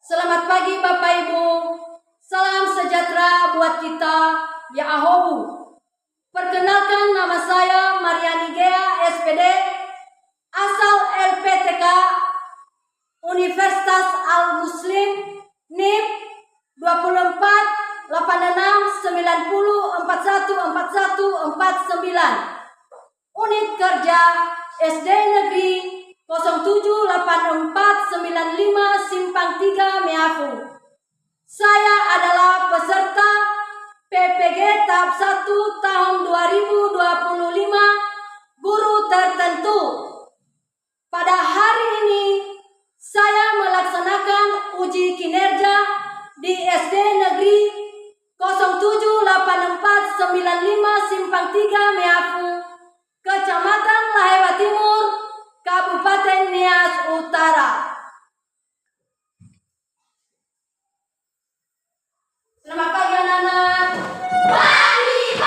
Selamat pagi Bapak Ibu. Salam sejahtera buat kita ya Ahobu. Perkenalkan, nama saya Mariani Gea SPD, asal LPTK Universitas Al Muslim, NIP 24 86 90 41 41 49. Unit kerja SD Negeri 078495 Simpang 3 Meafu. Saya adalah peserta PPG tahap 1 tahun 2025 guru tertentu. Pada hari ini saya melaksanakan uji kinerja di SD Negeri 078495 Simpang 3 Meafu, Kecamatan Lahewa Timur, Kabupaten Nias Utara. Selamat pagi anak-anak. Pagi,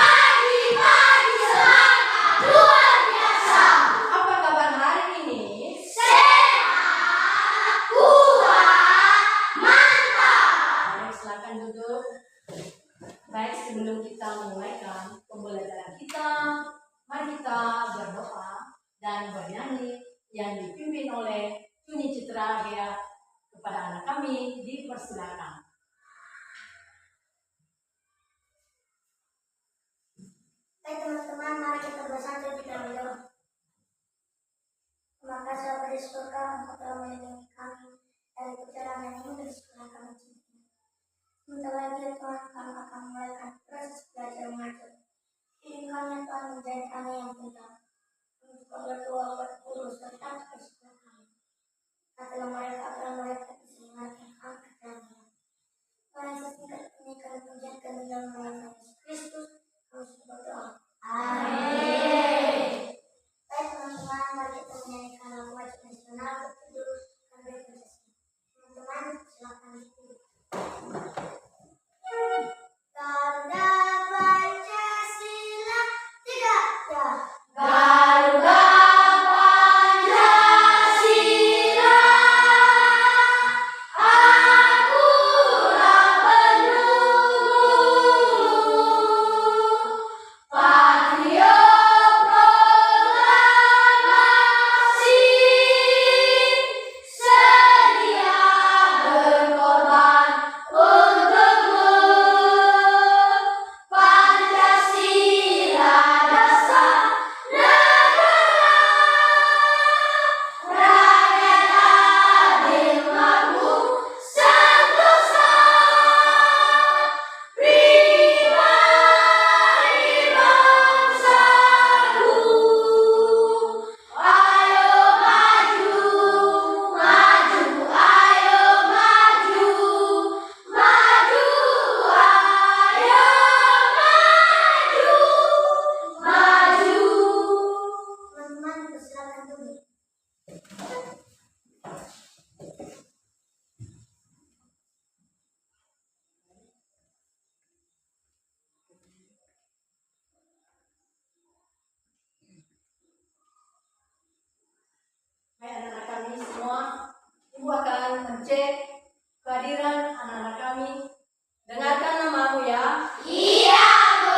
semangat luar biasa. Apa kabar hari ini? Sehat, kuat, mantap. Baik, silakan duduk. Baik, sebelum kita memulaikan pembelajaran kita, mari kita berdoa dan bernyanyi yang dipimpin oleh Tuni Citra Gea. Kepada anak kami dipersilakan. Baik teman-teman, mari kita bersatu di dalam doa. Terima kasih Bapa di surga, Engkau telah melindungi kami dari perjalanan ini dari segala kami cintai. Sebentar lagi ya Tuhan, kami akan memulaikan proses belajar mengajar. Ini kami ya Tuhan menjadi kami yang pintar. Engkau berdoa buat guru serta kesukaan kami. Katalah mereka diselingatkan angkat kami. Tuhan Yesus singkat pujian kami dalam nama Yesus Kristus. Kami berdoa. Amin. Baik teman-teman, mari kita menyanyikan lagu wajib nasional berjudul Kabar Pancasila. Teman-teman, silakan duduk. Garuda Pancasila 3 ya. Garuda Pancasila, akulah pendukung, patriot proklamasi, sedia berkorban untukmu. Pancasila dasar negara, rakyat adil makmur sentosa, pribadi bangsaku. Ayo maju, maju, ayo maju, maju, ayo maju, maju. Teman-teman, silakan duduk. Hai anak-anak kami semua, Ibu akan mencek kehadiran anak-anak kami. Dengarkan namamu ya. Iya, Bu.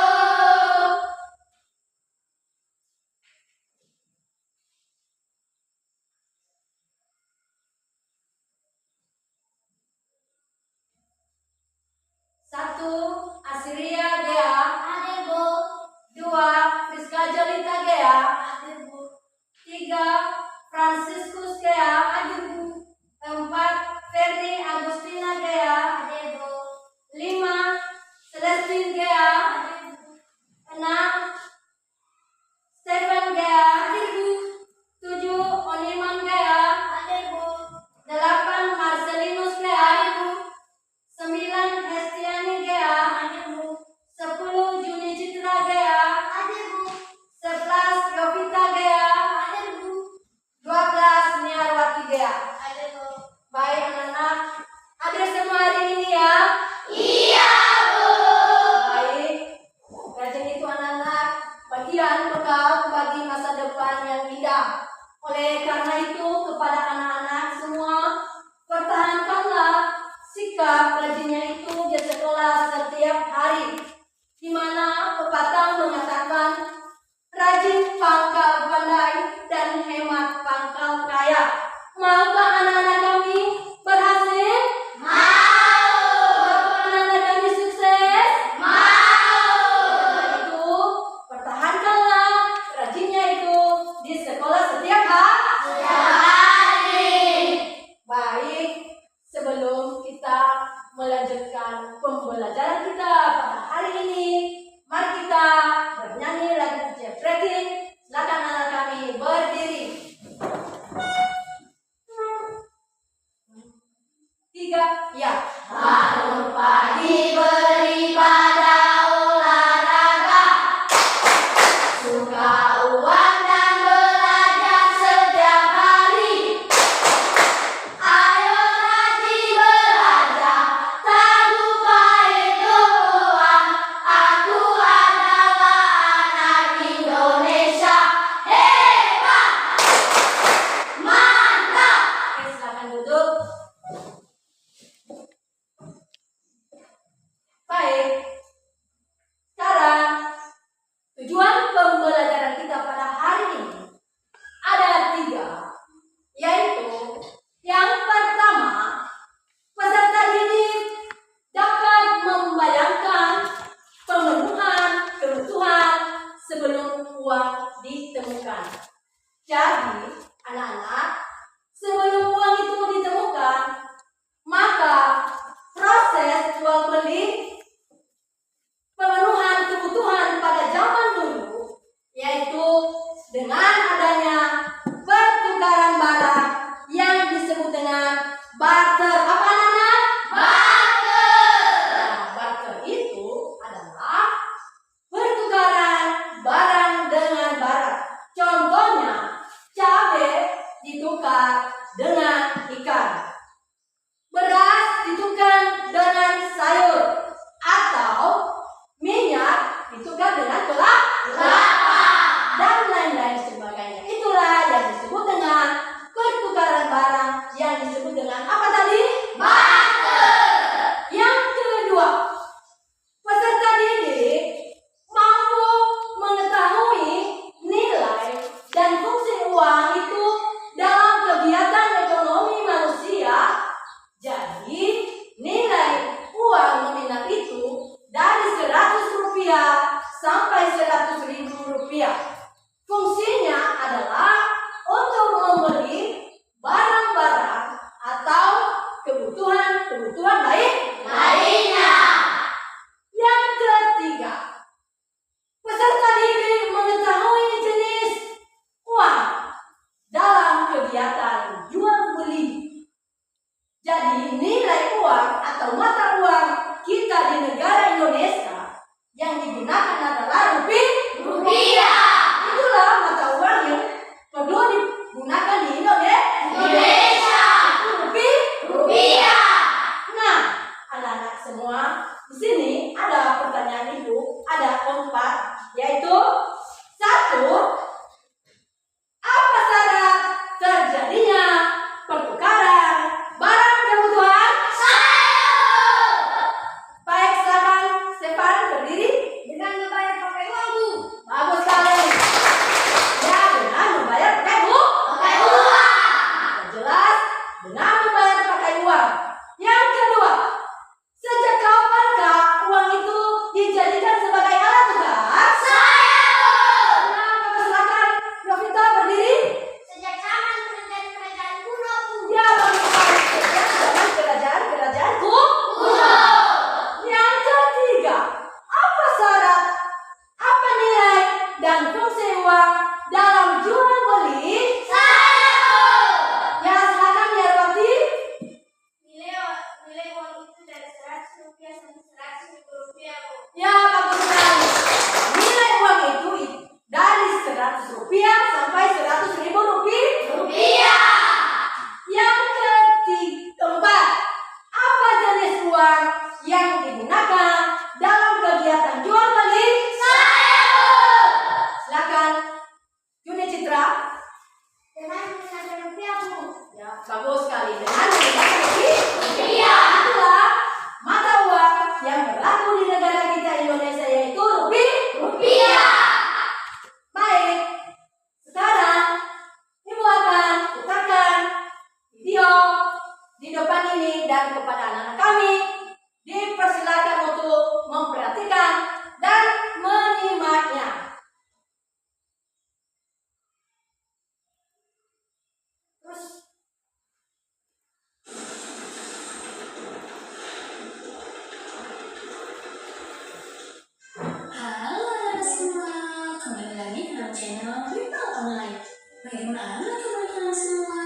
Satu, Asiria Gea. Ada, Bu. Dua, Friska Jolita Gea. Ada, Bu. Tiga, Franciscus Gea. Empat, Ferdi Agustina Gea. Ada, Bu. Lima, Celestine Gea. Enam, Stephen Gea. Tujuh, Oniman Gea. Ada, Bu. Delapan, Marcelinus Gea. Sembilan, Hestiani Gea. sikap rajinnya itu di sekolah setiap hari, di mana pepatah mengatakan rajin pangkal pandai dan hemat pangkal kaya. Maukah anak-anak kami berhasil? Maukah anak-anak kami sukses? Itu pertahankanlah rajinnya itu di sekolah setiap hari. Baik, sebelum kita melanjutkan pembelajaran kita pada hari ini, mari kita bernyanyi lagu Jepreting. Silakan anak kami berdiri. 3, ya. Bangun pagi beribadah olahraga, suka uang dan belajar setiap hari. Ayo rajin belajar, tak lupa itu uang. Aku adalah anak Indonesia, hebat, mantap. Oke, silakan duduk. Baik, sekarang tujuan pembelajaran kita pada hari ini ada 3, yaitu yang pertama, peserta didik dapat membayangkan pemenuhan kebutuhan sebelum uang ditemukan. Jadi, anak-anak, sebelum uang itu ditemukan, maka proses jual beli pemenuhan kebutuhan pada zaman dulu, yaitu dengan adanya pertukaran barang yang disebut dengan barter. Apa anak-anak? Barter. Nah, barter itu adalah pertukaran barang dengan barang. Contohnya, cabai ditukar dengan ikan, beras ditukar dengan sayur, atau minyak ditukar dengan kelapa, dan lain-lain sebagainya. Itulah yang disebut dengan pertukaran barang yang disebut dengan apa tadi? Barter. Yang kedua, peserta didik mampu mengetahui nilai dan fungsi uang itu dalam kegiatan ekonomi manusia. Jadi, nilai uang nominal itu dari Rp100 sampai Rp100.000. Fungsinya adalah untuk membeli barang-barang atau kebutuhan lainnya. Yang ketiga, peserta didik mengetahui jenis uang dalam kegiatan jual beli. Jadi nilai uang atau mata uang kita di negara Indonesia yang digunakan adalah rupiah. Itulah mata uang yang perlu digunakan di Indonesia. Rupiah. Nah, anak-anak semua, di sini ada pertanyaan ibu, ada 4, yaitu 1. Apa syarat terjadinya pertukaran barang kebutuhan? di depan ini dan kepada anak-anak kami dipersilakan untuk memperhatikan dan menyimaknya. Terus halo semua, kembali lagi dalam channel Berita Online. Bagaimana kabar semua?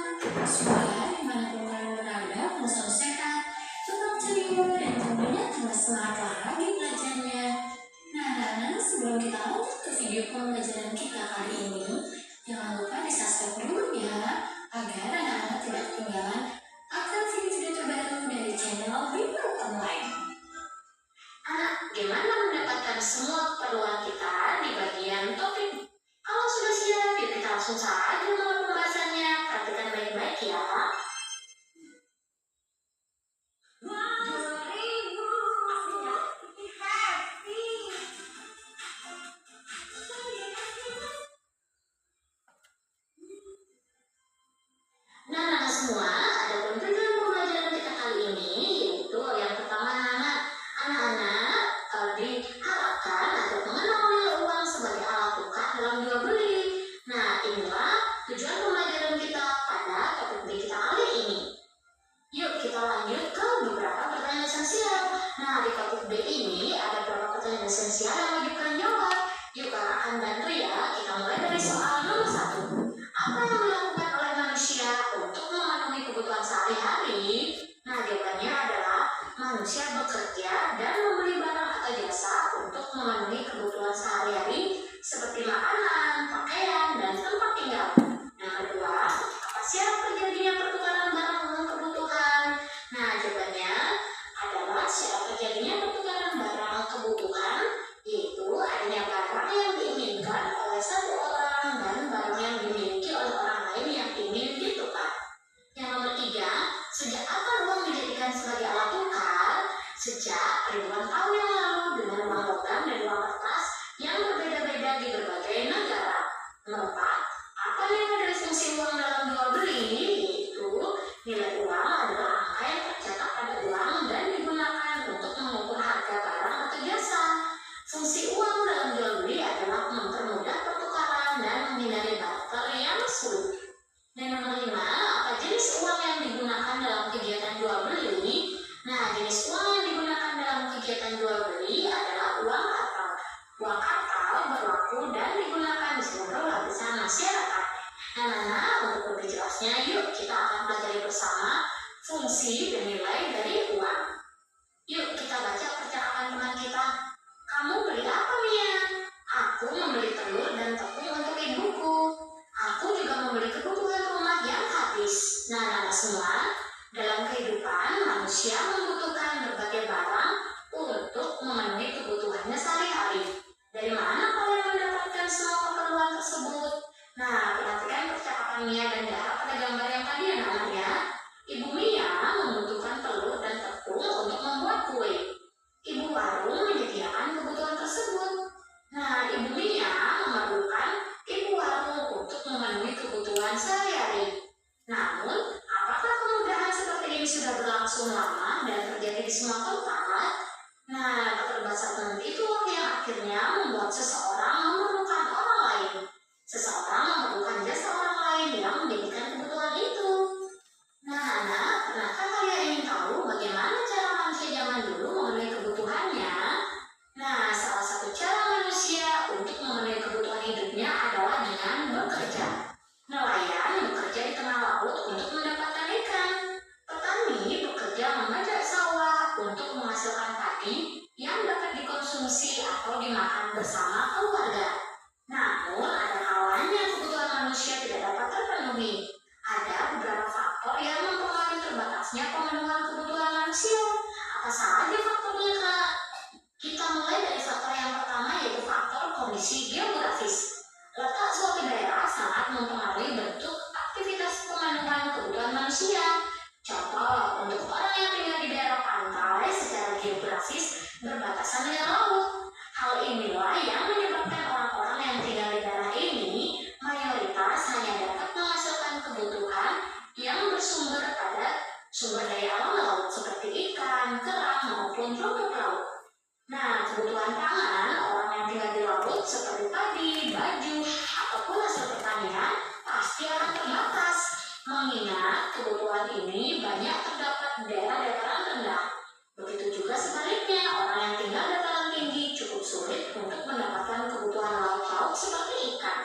Semoga dimanapun kalian berada, kalian selalu sehat, tetap ceria, dan tentunya tambah semangat lagi belajarnya. Nah, sebelum kita lanjut ke video pembelajaran kita kali ini, jangan lupa di subscribe dulu ya, agar anak-anak tidak ketinggalan akan video-video terbaru dari channel Berita Online. Anak, gimana mendapatkan semua keperluan kita di bagian topik? Kalau sudah siap, yuk kita langsung saja mulai pembahasannya. Perhatikan baik-baik ya. Nah, semua, ada tujuan pembelajaran kita kali ini, yaitu yang pertama, anak-anak diharapkan agar mengenal nilai uang sebagai alat tukar dalam jual beli. Nah, inilah tujuan pembelajaran kita pada topik B kita kali ini. Yuk kita lanjut ke beberapa pertanyaan esensial. Nah, di topik B ini ada beberapa pertanyaan esensial yang wajib kalian jawab. Yuk kakak akan bantu ya. Kita mulai dari soal nomor 1. Apa yang dilakukan oleh manusia untuk memenuhi kebutuhan sehari-hari? Nah, jawabannya adalah manusia bekerja dan membeli barang atau jasa untuk memenuhi kebutuhan sehari-hari seperti makanan, pakaian, dan tempat tinggal. Yang kedua, apa syarat terjadinya pertukaran barang dengan kebutuhan? Nah, jawabannya adalah syarat terjadinya pertukaran barang kebutuhan yaitu adanya barang yang diinginkan oleh satu orang dan barang yang dimiliki oleh orang lain yang ingin ditukar. Yang nomor 3, sejak kapan uang dijadikan sebagai alat tukar? Sejak ribuan tahun yang lalu dengan uang logam dan uang kertas yang berbeda-beda di berbagai negara. Nomor 4, apa nilai dari fungsi uang dalam jual beli? Yaitu nilai uang adalah angka yang tercetak pada uang dan digunakan untuk mengukur harga barang atau jasa. Fungsi uang dalam jual beli adalah mempermudah pertukaran dan menghindari barter yang sulit. Dan nomor 5, apa jenis uang yang digunakan dalam kegiatan jual beli? Nah, jenis uang yang digunakan dalam kegiatan jual beli adalah uang kartal. Uang kartal berlaku dan digunakan di seluruh lapisan masyarakat. Nah, untuk lebih jelasnya, yuk kita akan pelajari bersama fungsi dan nilai dari uang. Yuk kita baca percakapan teman kita. Kamu beli apa, Mia? Aku membeli telur dan tepung untuk ibuku. Aku juga membeli kebutuhan rumah yang habis. Nah, semua, dalam kehidupan manusia membutuhkan berbagai barang untuk memenuhi kebutuhannya sehari-hari. Dari mana kalian mendapatkan semua keperluan tersebut? Nah, perhatikan percakapan Mia dan Dara pada gambar yang tadi ya, anak ya. Ibu Mia membutuhkan telur dan tepung untuk membuat kue. Ibu warung menyediakan kebutuhan tersebut. Nah, Ibu Mia memerlukan ibu warung untuk memenuhi kebutuhan sehari-hari. Namun, apakah kemudahan seperti ini sudah berlangsung lama dan terjadi di semua tempat? Nah, keterbatasan itu yang akhirnya membuat seseorang memerlukan orang lain. Seseorang memerlukan jasa orang lain yang menjadikan kebutuhan itu. Nah, anak, pernahkah kalian ingin tahu bagaimana cara manusia zaman dulu memenuhi kebutuhannya? Nah, salah satu cara manusia untuk memenuhi kebutuhan hidupnya adalah dengan bekerja. Nelayan bekerja di tengah laut untuk mendapatkan ikan. Petani bekerja memajak sawah untuk menghasilkan padi yang dapat dikonsumsi atau dimakan bersama keluarga. Namun, ada kalanya kebutuhan manusia tidak dapat terpenuhi. Ada beberapa faktor yang mempengaruhi terbatasnya pemenuhan kebutuhan manusia. Apa saja faktornya, Kak? Kita mulai dari faktor yang pertama, yaitu faktor kondisi geografis. Letak suatu daerah sangat mempengaruhi bentuk aktivitas pemenuhan kebutuhan manusia. Contoh, untuk orang yang tinggal di daerah pantai secara geografis berbatasan dengan laut. Hal inilah yang menyebabkan orang-orang yang tinggal di daerah ini mayoritas hanya dapat menghasilkan kebutuhan yang bersumber pada sumber daya alam laut seperti ikan, kerang, maupun rumput laut. Nah, kebutuhan pangan orang yang tinggal di laut seperti padi, baju, ataupun hasil pertanian pasti akan terbatas. Mengingat kebutuhan ini banyak terdapat di daerah dataran rendah. Begitu juga sebaliknya, orang yang tinggal dataran tinggi cukup sulit untuk mendapatkan kebutuhan laut-laut seperti ikan.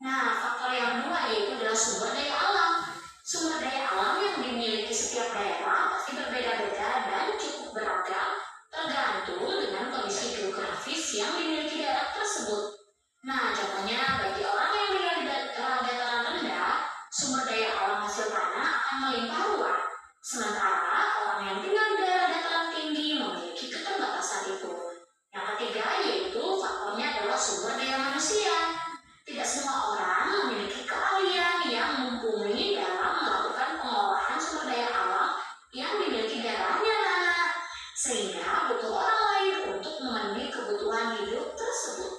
Nah, faktor yang kedua yaitu adalah sumber daya alam. Sumber daya alam yang dimiliki setiap daerah pasti berbeda-beda dan cukup beragam, tergantung dengan kondisi geografis yang dimiliki daerah tersebut. Nah, contohnya bagi orang yang tinggal di daerah dataran rendah, sumber daya alam hasil tanah akan melimpah ruah. Sementara orang yang tinggal di daerah dataran tinggi memiliki keterbatasan itu. Yang ketiga yaitu faktornya adalah sumber daya manusia. Tidak semua orang memiliki keahlian yang mumpuni dalam melakukan pengolahan sumber daya alam yang dimiliki daerahnya, sehingga butuh orang lain untuk memenuhi kebutuhan hidup tersebut.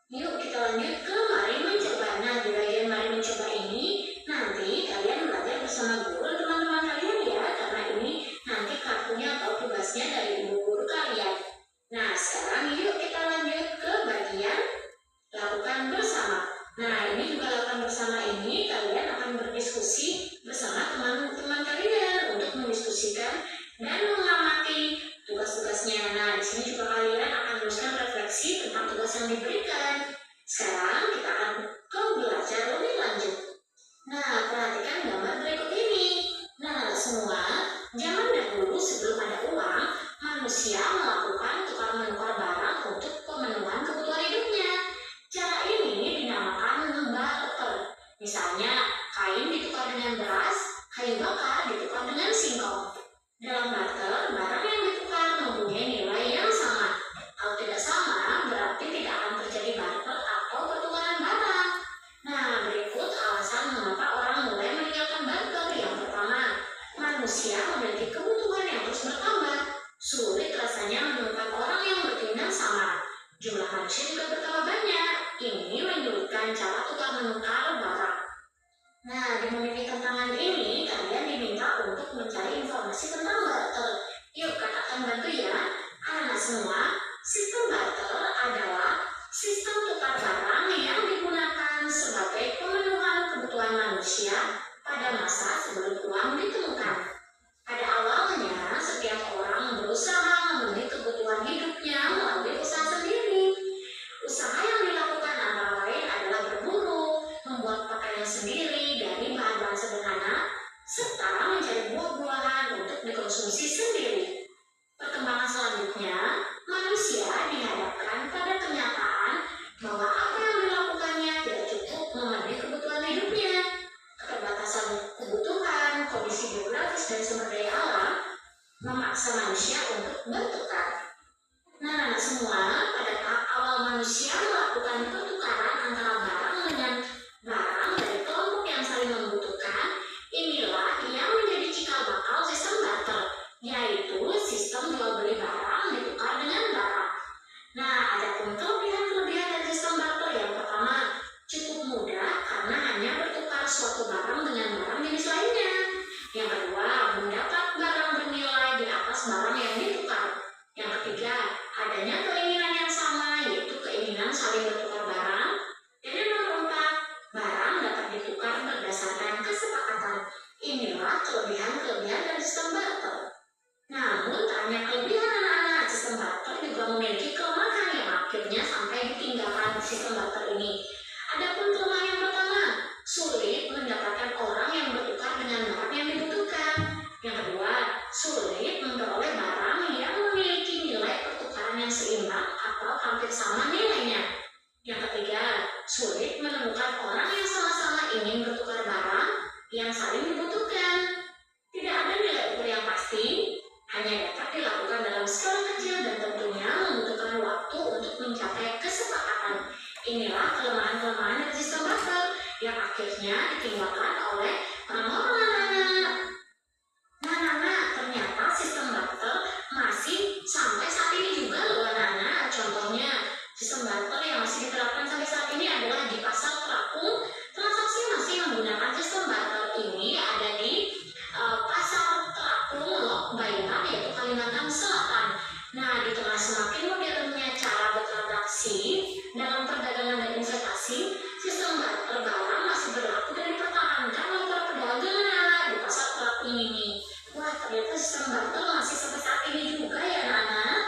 Yuk kita lanjut ke mari mencoba. Nah, di bagian mari mencoba ini nanti kalian belajar bersama guru teman-teman kalian ya, karena ini nanti kartunya atau tugasnya dari ibu guru kalian. Nah, sekarang yuk kita lanjut ke bagian lakukan bersama. Nah, ini juga lakukan bersama ini kalian akan berdiskusi bersama teman-teman kalian untuk mendiskusikan dan mengamati tugas-tugasnya. Nah, di sini juga kalian akan menuliskan refleksi tentang tugas yang diberikan. Sekarang kita akan belajar lebih lanjut. Nah, perhatikan gambar berikut ini. Nah, semua zaman dahulu sebelum ada uang, manusia melakukan tukar-menukar barang untuk pemenuhan kebutuhan hidupnya. Cara ini dinamakan barter. Misalnya, kain ditukar dengan beras, kayu bakar ditukar dengan singkong. Dalam barter, barang yang ditukar mempunyai nilai yang sama. Kalau tidak sama, berarti tidak akan terjadi barter atau pertukaran barang. Nah, berikut alasan mengapa orang mulai meninggalkan barter. Yang pertama, manusia memiliki kebutuhan yang terus bertambah. Sulit rasanya menemukan orang yang berkeinginan sama. Jumlah manusia juga bertambah banyak. Ini menyulitkan cara tukar-menukar barang. Nah, di menit tantangan ini, kalian diminta untuk mencari informasi tentang barter. Yuk, katakan bantu ya. Anak semua, sistem barter adalah sistem tukar barang yang digunakan sebagai pemenuhan kebutuhan manusia pada masa sebelum uang ditemukan. Pada awalnya, setiap orang berusaha memenuhi kebutuhan hidupnya melalui usaha sendiri. Usaha yang dilakukan antara lain adalah berburu, membuat pakaian sendiri dari bahan-bahan sederhana, serta mencari buah-buahan untuk dikonsumsi sendiri. Perkembangan selanjutnya, manusia dihadapkan pada kenyataan bahwa apa yang dilakukannya tidak cukup memenuhi kebutuhan hidupnya. Keterbatasan kebutuhan, kondisi geografis dan sumber daya alam memaksa manusia untuk bertukar. Nah, semua pada tahap awal manusia melakukan pertukaran antara barang dengan barang dari kelompok yang saling membutuhkan. Inilah yang menjadi cikal bakal sistem barter, yaitu sistem jual beli barang ditukar dengan barang. Nah, ada pun kelebihan-kelebihan dari sistem barter. Yang pertama, cukup mudah karena hanya bertukar suatu barang dengan barang jenis lainnya. Yang kedua, mendapat barang bernilai di atas barang yang ditukar. Yang ketiga, adanya keinginan yang sama, yaitu keinginan saling bertukar barang. Dan yang keempat, barang dapat ditukar berdasarkan kesepakatan. Inilah kelebihan-kelebihan dari sistem barter. Namun, tak hanya kelebihan anak-anak, sistem barter juga memiliki kelemahan yang akhirnya sampai ditinggalkan sistem barter ini. Adapun kelemahan yang pertama, sulit mendapatkan orang yang bertukar dengan barang yang dibutuhkan. Yang kedua, sulit memperoleh barang yang memiliki nilai pertukaran yang seimbang atau hampir sama nilainya. Yang ketiga, sulit menemukan orang yang sama-sama ingin bertukar barang yang saling dibutuhkan. Tidak ada nilai ukur yang pasti, hanya dapat dilakukan dalam skala kecil dan tentunya membutuhkan waktu untuk mencapai kesepakatan. Inilah kelemahan-kelemahan dari sistem barter yang akhirnya ditinggalkan oleh orang-orang anak-anak. Nah, anak-anak, ternyata sistem barter masih sampai saat ini juga loh anak-anak. Contohnya, sistem barter yang masih diterapkan sampai saat ini adalah di pasar terapung. Transaksi masih menggunakan sistem barter ini ada di pasar ternyata sistem barter masih sampai saat ini juga ya anak-anak.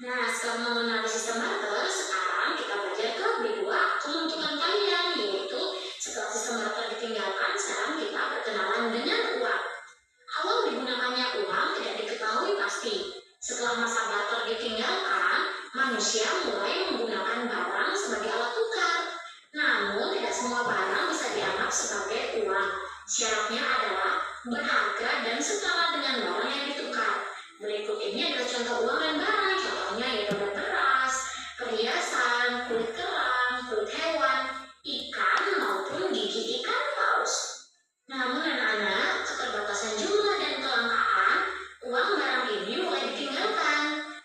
Nah, setelah mengenali sistem barter, sekarang kita belajar ke B2 keuntungan kalian, yaitu setelah sistem barter ditinggalkan, sekarang kita berkenalan dengan uang. Awal digunakannya uang tidak diketahui pasti. Setelah masa barter ditinggalkan, manusia mulai menggunakan barang sebagai alat tukar. Namun, tidak semua barang bisa dianggap sebagai uang. Syaratnya adalah berharga dan setara dengan barang yang ditukar. Berikut ini adalah contoh uang dan barang. Contohnya yaitu beras, perhiasan, kulit kerang, kulit hewan, ikan maupun gigi ikan paus. Namun anak-anak, keterbatasan jumlah dan kelangkaan uang barang ini mulai ditinggalkan.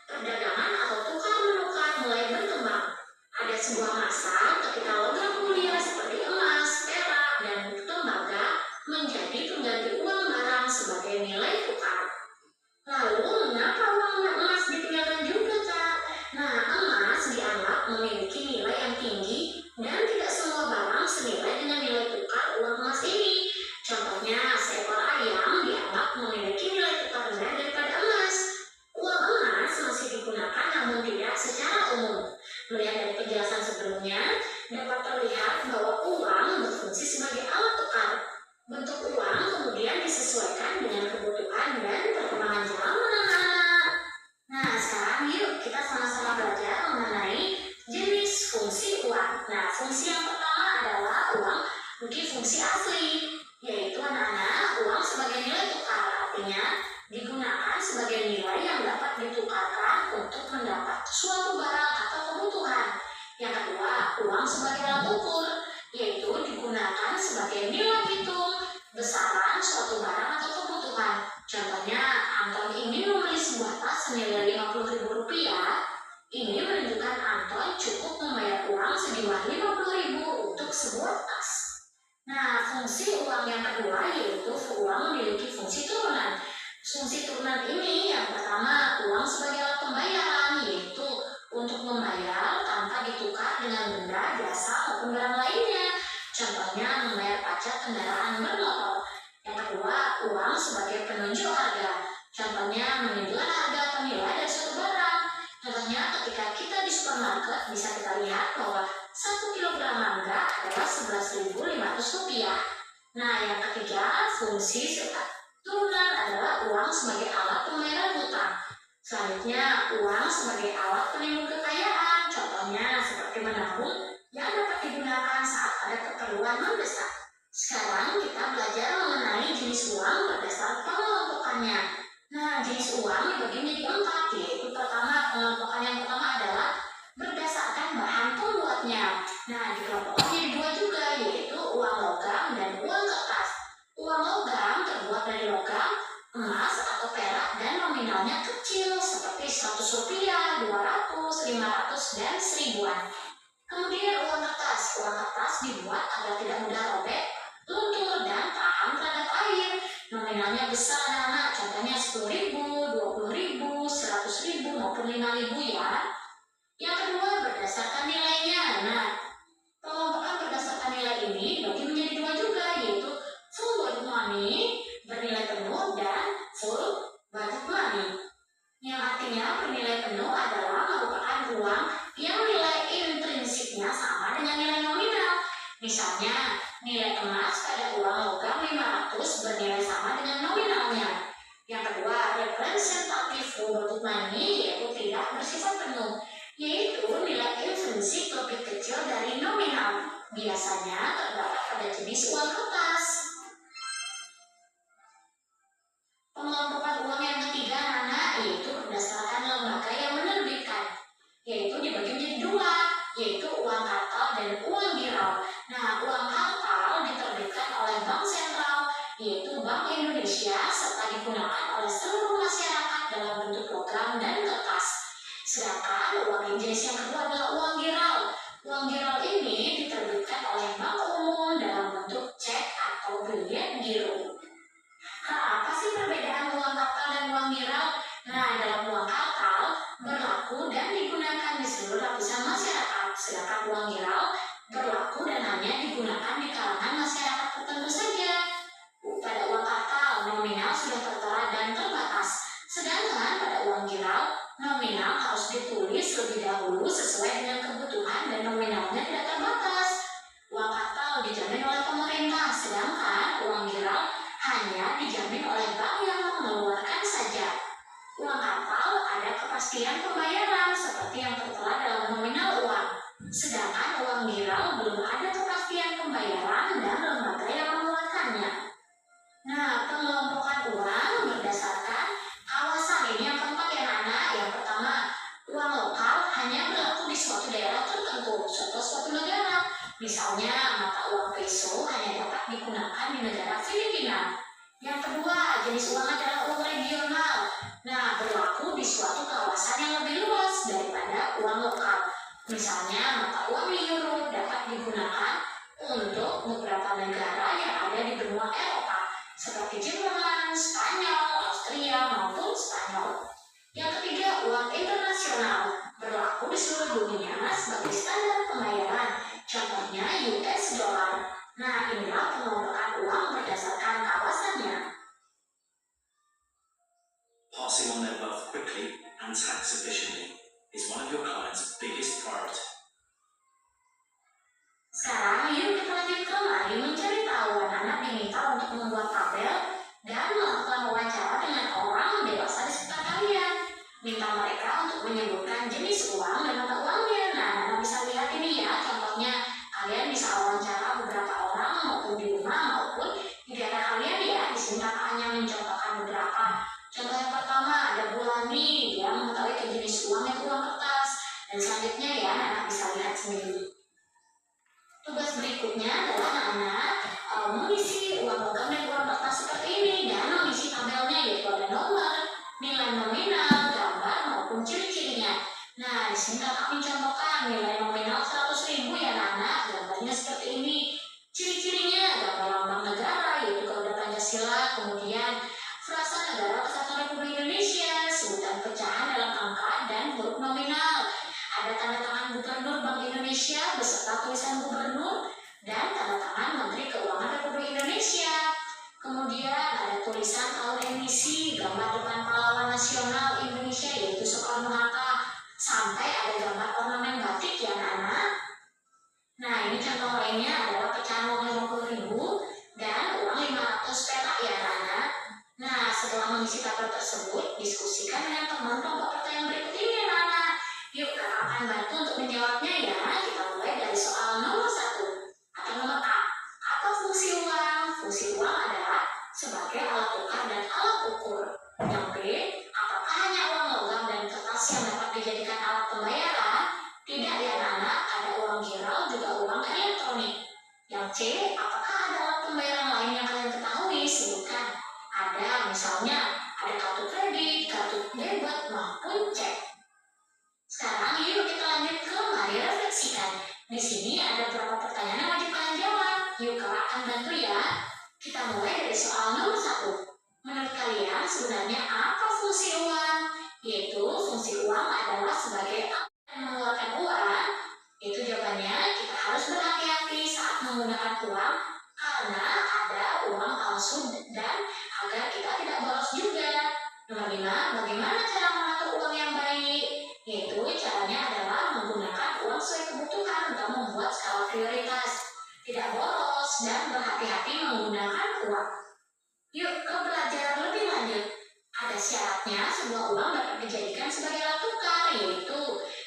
Perdagangan atau tukar menukar mulai berkembang. Ada sebuah masa ketika logam mulia seperti emas, perak, dan tembaga menjadi pengganti uang barang sebagai nilai tukar. Lalu, mengapa uang emas ditinggalkan juga, Kak? Nah, emas dianggap memiliki nilai yang tinggi dan tidak semua barang senilai dengan nilai tukar uang emas ini. Contohnya, seekor ayam dianggap memiliki nilai tukar rendah daripada emas. Uang emas masih digunakan namun tidak secara umum. Melihat dari penjelasan sebelumnya, dapat terlihat bahwa uang berfungsi sebagai alat tukar. Bentuk uang kemudian disesuaikan dengan kebutuhan dan perkembangan zaman anak-anak. Nah, sekarang yuk kita sama-sama belajar mengenai jenis fungsi uang. Nah, fungsi yang pertama adalah uang multifungsi asli, yaitu anak-anak uang sebagai nilai tukar, artinya digunakan sebagai nilai yang dapat ditukarkan untuk mendapat suatu barang atau kebutuhan. Yang kedua, uang sebagai alat ukur, yaitu digunakan sebagai nilai hitung besaran suatu barang atau kebutuhan. Contohnya, Anton ingin membeli sebuah tas senilai Rp50.000. Ini menunjukkan Anton cukup membayar uang sejumlah Rp50.000 untuk sebuah tas. Nah, fungsi uang yang kedua yaitu uang memiliki fungsi turunan. Fungsi turunan ini yang pertama, uang sebagai alat pembayaran, yaitu untuk membayar tanpa ditukar dengan benda, jasa maupun barang lainnya. Contohnya membayar pajak kendaraan bermotor. Yang kedua, uang sebagai penunjuk harga. Contohnya menunjukkan harga atau nilai dari suatu barang. Contohnya ketika kita di supermarket bisa kita lihat bahwa 1 kilogram mangga adalah Rp11.500. Nah, yang ketiga, fungsi turunan adalah uang sebagai alat pembayaran hutang. Selanjutnya, uang sebagai alat penimbun kekayaan. Contohnya seperti menabung yang dapat digunakan saat ada keperluan mendesak. Sekarang kita belajar mengenai jenis uang berdasarkan pengelompokannya. Nah, jenis uang dibagi menjadi 4, yaitu pertama, pengelompokan yang pertama adalah berdasarkan bahan pembuatnya. Nah, dikelompokkan jadi 2 juga, yaitu uang logam dan uang kertas. Uang logam terbuat dari logam, emas atau perak dan nominalnya kecil seperti Rp100, 200, 500, dan 1000-an. Kemudian uang kertas dibuat agar tidak mudah robek, luntur, dan tahan terhadap air. Nominalnya besar anak-anak, contohnya Rp10.000, Rp20.000, Rp100.000 maupun Rp5.000 ya. Yang kedua berdasarkan nilainya. Nah, pengelompokan berdasarkan nilai ini dibagi menjadi 2 juga, yaitu full budget money bernilai penuh dan full budget money. Yang artinya bernilai penuh adalah merupakan uang yang nilai intrinsiknya sama dengan nilai nominal. Misalnya, nilai emas pada uang logam 500 bernilai sama dengan nominalnya. Yang kedua, representatif full budget money yaitu tidak bersifat penuh, yaitu nilai intrinsik lebih kecil dari nominal. Biasanya terdapat pada jenis uang kertas. Pengelompokan uang yang ketiga anak yaitu berdasarkan lembaga yang menerbitkan, yaitu dibagi menjadi 2, yaitu uang kartal dan uang girau. Nah, uang kartal diterbitkan oleh Bank Sentral, yaitu Bank Indonesia, serta digunakan oleh seluruh masyarakat dalam bentuk logam dan kertas. Sedangkan uang jenis yang kedua adalah uang girau. Uang girau ini diterbitkan oleh bank umum dalam bentuk cek atau bilet giro. Apa sih perbedaan uang kartal dan uang girau? Nah, dalam uang kartal berlaku dan digunakan di seluruh lapisan masyarakat, sedangkan uang girau berlaku dan hanya digunakan di kalangan masyarakat tertentu saja. Pada uang kartal, nominal sudah tertera dan terbatas. Sedangkan pada uang giral, nominal harus ditulis lebih dahulu sesuai dengan kebutuhan dan nominalnya tidak terbatas. Uang kartal dijamin oleh pemerintah, sedangkan uang giral hanya dijamin oleh bank yang mengeluarkan saja. Uang kartal ada kepastian pembayaran seperti yang tertera dalam nominal uang. Sedangkan uang giral belum ada kepastian pembayaran dan lembaga yang mengeluarkannya. Nah, pengelompokan uang berdasarkan kawasan ini yang keempat ya anak. Yang pertama, uang lokal hanya berlaku di suatu daerah tertentu atau suatu negara. Misalnya, mata uang peso hanya dapat digunakan di negara Filipina. Yang kedua, jenis uang adalah uang regional. Nah, berlaku di suatu kawasan yang lebih luas daripada uang lokal. Misalnya, mata uang euro dapat digunakan untuk beberapa negara yang ada di benua Eropa, seperti Jerman, Spanyol, Austria, maupun Spanyol. Yang ketiga, uang internasional berlaku di seluruh dunia sebagai standar pembayaran. Contohnya US dollar. Nah, inilah pengelompokan uang berdasarkan kawasannya. Passing on their wealth quickly and tax efficiently is one of your client's biggest priority. Sekarang yuk kita lanjut kembali mencari tahu. Anak-anak diminta untuk membuat tabel dan melakukan wawancara dengan orang dewasa di sekitar kalian. Minta mereka untuk menyebutkan jenis uang dan mata uangnya. Nah, anak bisa lihat ini ya, contohnya kalian bisa wawancara beberapa orang maupun di rumah maupun di daerah kalian ya. Di sini kakak hanya mencontohkan beberapa. Contoh yang pertama ada Bu Lani, dia mengetahui jenis uang itu uang kertas. Dan selanjutnya ya, anak bisa lihat sendiri. Tugas berikutnya adalah anak mengisi uang logam dan uang kertas seperti ini dan mengisi tabelnya, yaitu ada nomor, nilai nominal, gambar maupun ciri-cirinya. Nah, di sini kakak mencontohkan nilai nominal 100.000 ya anak, gambarnya seperti ini. Ciri-cirinya gambar lambang negara, yaitu Garuda Pancasila, kemudian frasa negara Kesatuan Republik Indonesia, sebutan pecahan dalam angka dan huruf nominal. Ada tanda tangan Gubernur Bank Indonesia beserta tulisan gubernur dan tanda tangan Menteri Keuangan Republik Indonesia. Kemudian ada tulisan tahun emisi, gambar depan pahlawan nasional Indonesia yaitu Soekarno-Hatta, sampai ada gambar ornamen batik ya anak-anak. Nah, ini contoh lainnya adalah pecahan uang 50.000 dan uang 500 perak ya anak-anak. Nah, setelah mengisi tabel tersebut, diskusikan dengan teman kelompok pertanyaan berikut ini anak-anak. Yuk, kakak akan bantu untuk menjawabnya ya. Kita mulai dari soal nomor 1 atau nomor A. Apa fungsi uang? Fungsi uang adalah sebagai alat tukar dan alat ukur. Yang B, apakah hanya uang logam dan kertas yang dapat dijadikan alat pembayaran? Tidak ya anak-anak, ada uang giral juga uang elektronik. Yang C, apakah ada alat pembayaran lain yang kalian ketahui? Sebutkan. Ada, misalnya ada kartu kredit, kartu debit maupun cek. Sekarang yuk kita lanjut ke mari refleksikan. Di sini ada beberapa pertanyaan yang wajib kalian jawab. Yuk kakak akan bantu ya. Kita mulai dari soal nomor 1. Menurut kalian sebenarnya apa fungsi uang? Yaitu fungsi uang adalah sebagai alat yang mengeluarkan uang. Itu jawabannya kita harus berhati-hati saat menggunakan uang karena ada uang palsu dan agar kita tidak boros juga. Nomor 5, bagaimana cara mengatur uang yang baik? Yaitu caranya adalah menggunakan uang sesuai kebutuhan dan membuat skala prioritas, tidak boros dan berhati-hati menggunakan uang. Yuk ke pelajaran lebih lanjut. Ada syaratnya sebuah uang dapat dijadikan sebagai alat tukar, yaitu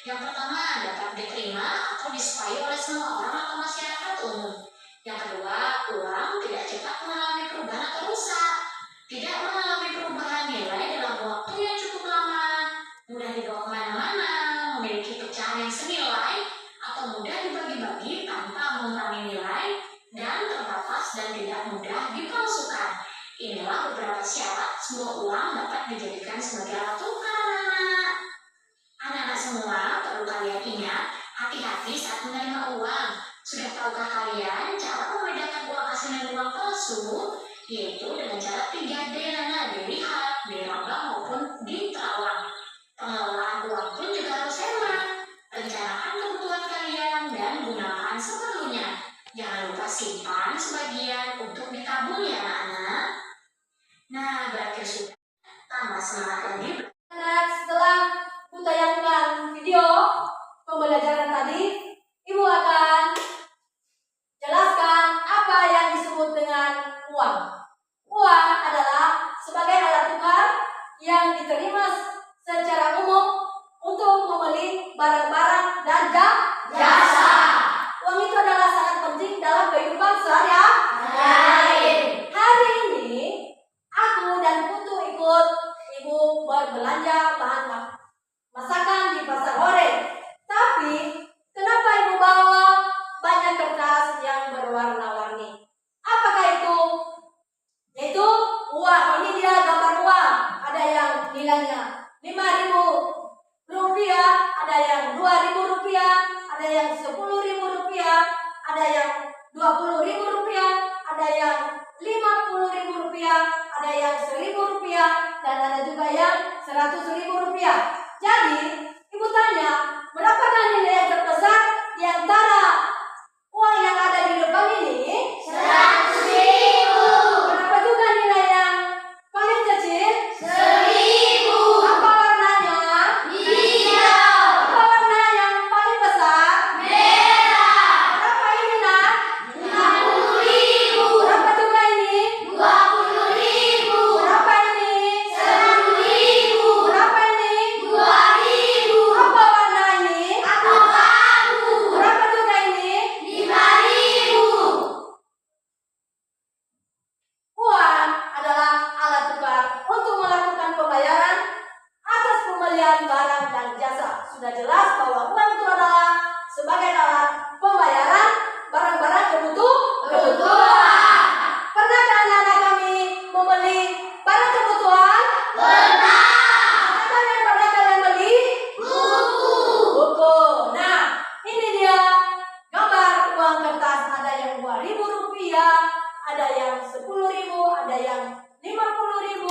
yang pertama dapat diterima atau disukai oleh semua orang atau masyarakat umum. Yang kedua, uang tidak cepat mengalami perubahan atau rusak, tidak mengalami perubahan nilai dalam waktu yang cukup lama, mudah dibawa kemana-mana, memiliki pecahan yang senilai, atau mudah dibagi-bagi tanpa mengurangi nilai, dan terbatas dan tidak mudah dipalsukan. Inilah beberapa syarat sebuah uang dapat dijadikan sebagai alat tukar anak-anak. Anak-anak semua perlu kalian ingat, hati-hati saat menerima uang. Sudah tahukah kalian cara membedakan uang asli dan uang palsu? Yaitu dengan cara 3D nana, dilihat, diraba maupun diterawang. Pengelolaan uang pun juga harus hemat. Rencanakan kebutuhan kalian dan gunakan seperlunya. Jangan lupa simpan sebagian untuk ditabung ya anak-anak. Nah, berarti tersebut. Tambah semangat lagi. Anak, setelah kutayangkan video pembelajaran tadi, Ibu akan jelaskan apa yang disebut dengan uang. Uang adalah sebagai alat tukar yang diterima secara umum untuk membeli barang-barang dan jasa. Uang itu adalah sangat penting dalam kehidupan sehari-hari. Hari ini aku dan Putu ikut Ibu berbelanja bahan masakan di pasar Hore. Tapi kenapa Ibu bawa banyak kertas yang berwarna-warni? Apakah itu? Yaitu uang. Ini dia gambar uang. Ada yang nilainya 5.000 rupiah, ada yang 2.000 rupiah, ada yang 10.000 rupiah, ada yang 20.000 rupiah, ada yang 50.000 rupiah, ada yang 1.000 rupiah, dan ada juga yang 100.000 rupiah. Jadi, Ibu tanya, berapakah nilai yang terbesar di antara uang yang ada di depan ini? 100.000. Berapa juga nilai yang paling kecil? 1.000. Apa warnanya? Hijau. Apa warna yang paling besar? Merah. Berapa ini nak? 50.000. Berapa juga ini? 20.000. Berapa ini? 100.000. Berapa ini? 2.000. Apa warna ini? Abu-abu. Berapa juga ini? 5.000. Uang adalah alat tukar untuk melakukan pembayaran atas pembelian barang dan jasa. Sudah jelas bahwa uang itu adalah sebagai alat pembayaran barang-barang kebutuhan. Pernahkah anak-anak kami membeli barang kebutuhan? Pernah. Apa yang pernah kalian beli? Buku. Nah, ini dia gambar uang kertas. Ada yang 2.000 rupiah, ada yang 10.000, ada yang 50.000,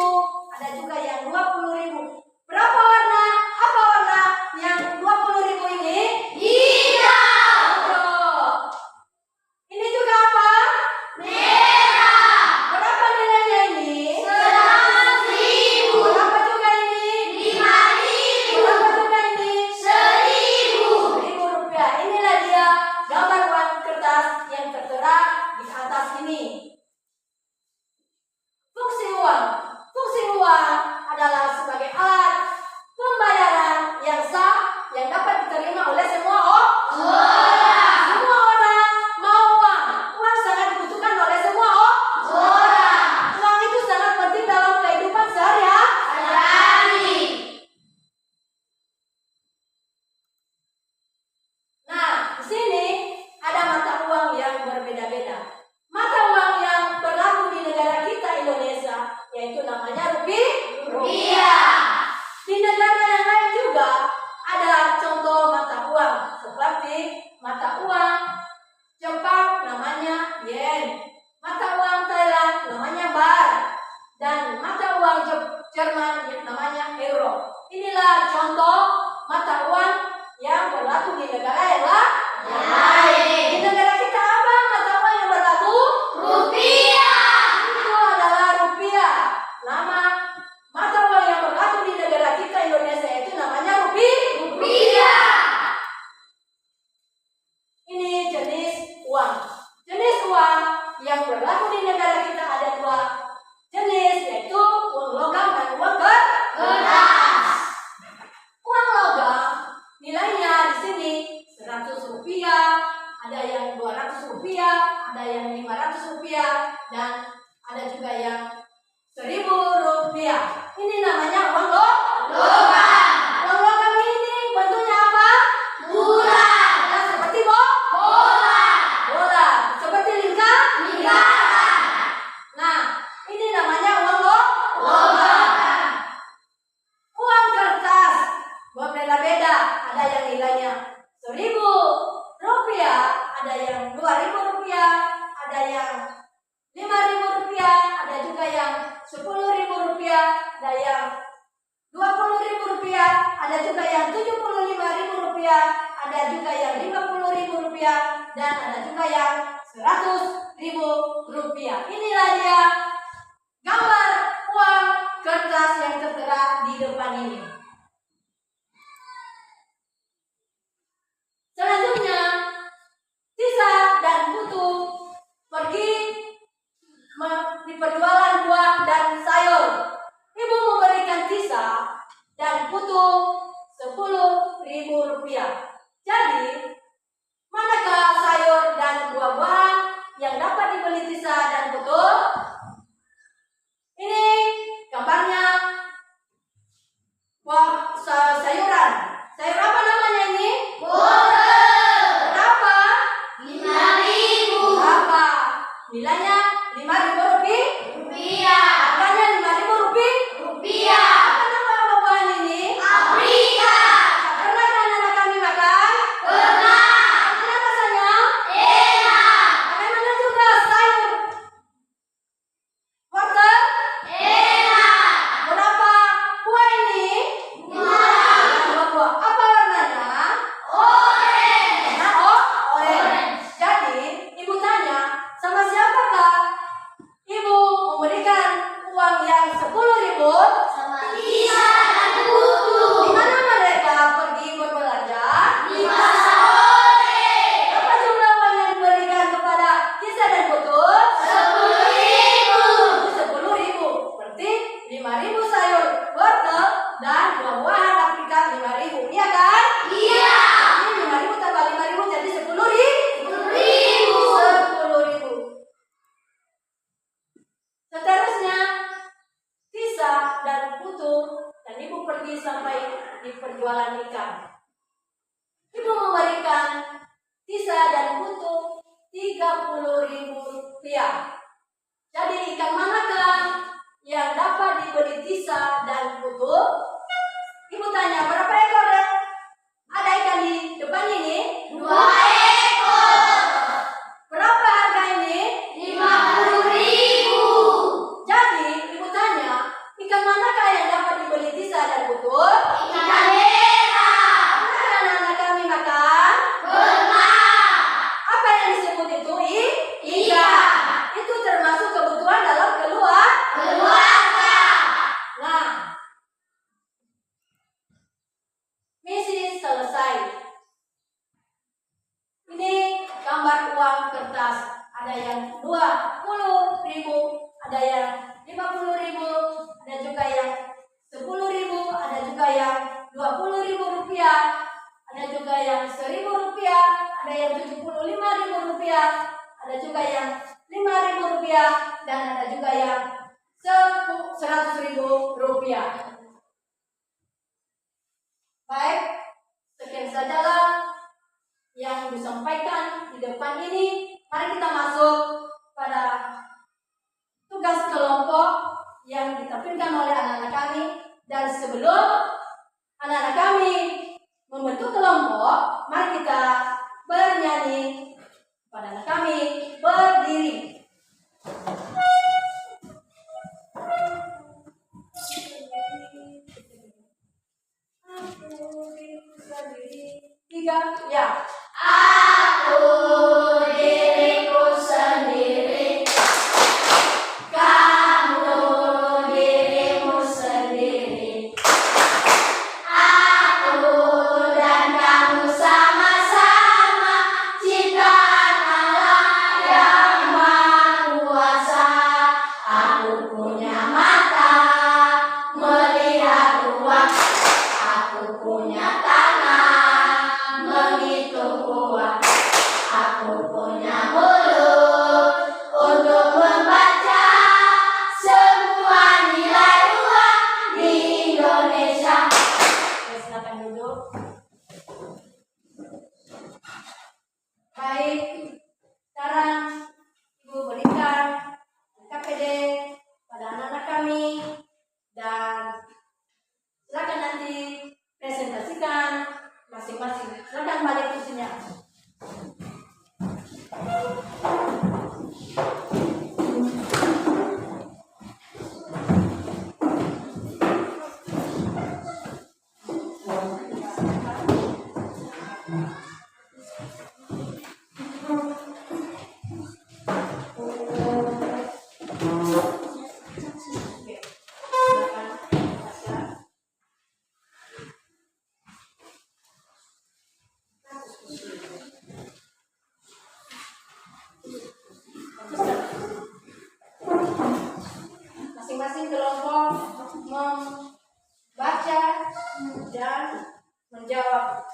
ada juga yang 20.000. Berapa warna? Apa warna yang 20.000 ini? Hijau. Ini juga apa? Merah. Berapa nilainya ini? 100.000. Berapa juga ini? 5.000. Berapa juga ini? 1.000. 1.000 rupiah. Inilah dia gambar uang kertas yang tertera di atas ini. Fungsi uang. Fungsi uang adalah sebagai alat pembayaran yang sah yang dapat diterima oleh semua Orang. Semua orang mau uang. Uang sangat dibutuhkan oleh semua Orang. Uang itu sangat penting dalam kehidupan sehari-hari. Nah, di sini ada mata uang yang berbeda-beda. Mata uang yang berlaku di negara kita Indonesia yaitu namanya rupiah. Di negara yang lain juga ada contoh mata uang seperti mata uang Jepang namanya yen, mata uang Thailand namanya baht, dan mata uang Jerman namanya euro. Inilah contoh mata uang yang berlaku di negara yang lain. Di negara kita apa mata uang yang berlaku? Rupiah. Itu adalah rupiah. Nama mata uang yang berlaku di negara kita Indonesia itu namanya rupiah. Ini jenis uang. Jenis uang yang berlaku di negara kita ada dua jenis, yaitu uang logam dan uang kertas. Uang logam nilainya di sini 100 rupiah, ada yang 200 rupiah, ada yang 500 rupiah, dan ada juga yang 1.000 rupiah. Ini namanya uang logam. Uang logam ini bentuknya apa? Bulat. Nah, seperti bola, seperti lingkaran. Nah, ini namanya uang logam. Uang kertas berbeda-beda. Ada yang nilainya 1.000 rupiah, ada yang 2.000 rupiah, ada yang 5.000 rupiah, ada juga yang 10.000 rupiah, ada yang 20.000 rupiah, ada juga yang 75.000 rupiah, ada juga yang 50.000 rupiah, dan ada juga yang 100.000 rupiah. Inilah dia gambar uang kertas yang tertera di depan ini. Selanjutnya, Tisa dan Putu pergi di perjualan buah dan sayur. Ibu memberikan Tisa dan Putu 10.000 rupiah. Jadi, manakah sayur dan buah-buahan yang dapat dibeli Tisa dan Putu? Ini gambarnya sayuran. Sayur apa namanya ini? Berapa? 5.000. Berapa? Nilainya 5.000 rupiah. Harganya 5.000 rupiah. Apa nama buah-buahan ini? Afrika. Pernah kan anak kami makan? Pernah. Bagaimana rasanya? Enak. Bagaimana juga sayur? Wortel? Enak. Berapa buah ini? 5. 2 buah. Apa warnanya? Orange. Nah, orange. Jadi, ibu tanya, sama siapakah ibu memberikan uang yang 10.000? Sama Tisa dan Putu. Di mana mereka pergi berbelanja? Di pasar sore. Berapa jumlah uang yang diberikan kepada Tisa dan Putu? 10.000. 10.000. Berarti 5.000 sayur wortel dan buah-buahan Afrika 5.000. Iya kan? Iya. Ini 5.000 tambah 5.000 jadi 10.000. 10.000. 10.000. Seterusnya, Tisa dan Putu dan ibu pergi sampai di perjualan ikan. Ibu memberikan Tisa dan Putu 30.000 rupiah. Jadi ikan manakah yang dapat dibeli Tisa dan Putu? Ibu tanya, berapa ekor ada ikan di depan ini? 2 ekor. Berapa harga ini? 50.000. Jadi ibu tanya, ikan manakah yang dapat dibeli Tisa dan Putu? Ikan merah. Pernah anak-anak kami makan? Pernah. Apa yang disebut itu? Ikan. Ikan. Itu termasuk kebutuhan dalam keluarga. Nah, misi selesai. Ini gambar uang kertas. Ada yang 20.000, ada yang 50.000, ada juga yang 10.000, ada juga yang 20.000 rupiah, ada juga yang 1.000 rupiah, ada yang 75.000 rupiah, ada juga yang 5.000 rupiah, dan ada juga yang 100.000 rupiah. Baik, sekian sajalah yang disampaikan di depan ini. Mari kita masuk pada tugas kelompok yang ditampilkan oleh anak-anak kami. Dan sebelum anak-anak kami membentuk kelompok, mari kita bernyanyi pada anak kami berdiri. Tiga, ya. Aku diriku sendiri. Kamu dirimu sendiri. Aku dan kamu sama-sama ciptaan Allah yang Maha Kuasa. Aku punya mata melihat uang. Aku punya tangan menghitung uang. Aku punya Jawab.